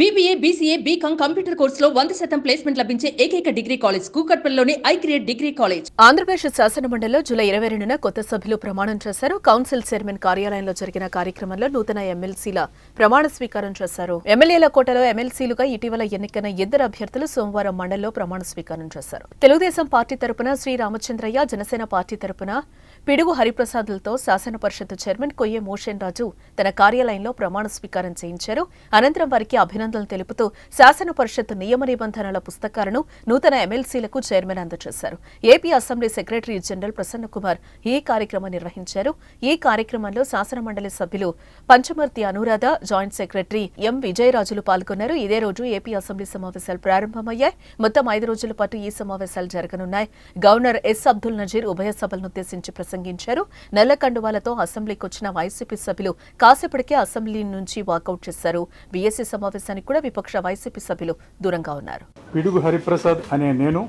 BBA, BCA, BCom computer కోర్సులో 100% placement లభించే ఏకైక డిగ్రీ కాలేజ్ కూకట్పల్లిలోని ఐక్రియేట్ డిగ్రీ కాలేజ్. ఆంధ్రప్రదేశ్ శాసనమండలిలో జూలై 22న కొత్త సభ్యులు ప్రమాణం చేశారు. కౌన్సిల్ చైర్మన్ కార్యాలయంలో జరిగిన కార్యక్రమంలో నూతన ఎమ్మెల్సీల ప్రమాణ స్వీకారం చేశారు. ఎమ్మెల్యేల కోటలో ఎమ్మెల్సీలుగా ఇటీవల ఎన్నికైన ఇద్దరు అభ్యర్థులు సోమవారం మండలిలో ప్రమాణ స్వీకారం చేశారు. తెలుగుదేశం పార్టీ తరపున శ్రీ రామచంద్రయ్య, జనసేన పార్టీ తరపున పిడుగు హరిప్రసాద్లతో శాసన పరిషత్ చైర్మన్ కొయ్యే మోషన్ రాజు తన కార్యాలయంలో ప్రమాణ స్వీకారం చేయించారు. అనంతరం వారికి అభినందనలు తెలుపుతూ శాసన పరిషత్ నియమ నిబంధనల పుస్తకాలను నూతన ఎమ్మెల్సీలకు చైర్మన్ అందజేశారు. AP assembly secretary general Prasanna Kumar ఈ కార్యక్రమం నిర్వహించారు. ఈ కార్యక్రమంలో శాసన మండలి సభ్యులు Panchamarthi Anuradha, joint secretary M విజయరాజులు పాల్గొన్నారు. ఇదే రోజు ఏపీ అసెంబ్లీ సమావేశాలు ప్రారంభమయ్యాయి. మొత్తం 5 రోజుల పాటు ఈ సమావేశాలు జరగనున్నాయి. గవర్నర్ ఎస్ అబ్దుల్ నజీర్ ఉభయ సభలనుద్దేశించి ప్రసంగించారు. నల్ల కండువాలతో అసెంబ్లీకి వచ్చిన వైసీపీ సభ్యులు కాసేపటికే అసెంబ్లీ నుంచి వాకౌట్ చేశారు. బీఎస్సీ సమావేశానికి కూడా విపక్ష వైసీపీ సభ్యులు దూరంగా ఉన్నారు. పిడుగు హరిప్రసాద్ అనే నేను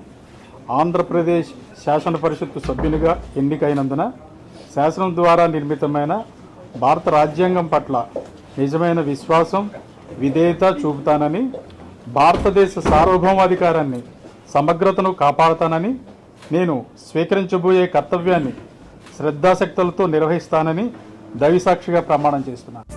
ఆంధ్రప్రదేశ్ శాసన పరిషత్తు సభ్యునిగా ఎన్నికైనందున శాసనం ద్వారా నిర్మితమైన భారత రాజ్యాంగం పట్ల నిజమైన విశ్వాసం, విధేయత చూపుతానని, భారతదేశ సార్వభౌమాధికారాన్ని, సమగ్రతను కాపాడుతానని, నేను స్వీకరించబోయే కర్తవ్యాన్ని శ్రద్ధాశక్తులతో నిర్వహిస్తానని దైవసాక్షిగా ప్రమాణం చేస్తున్నాను.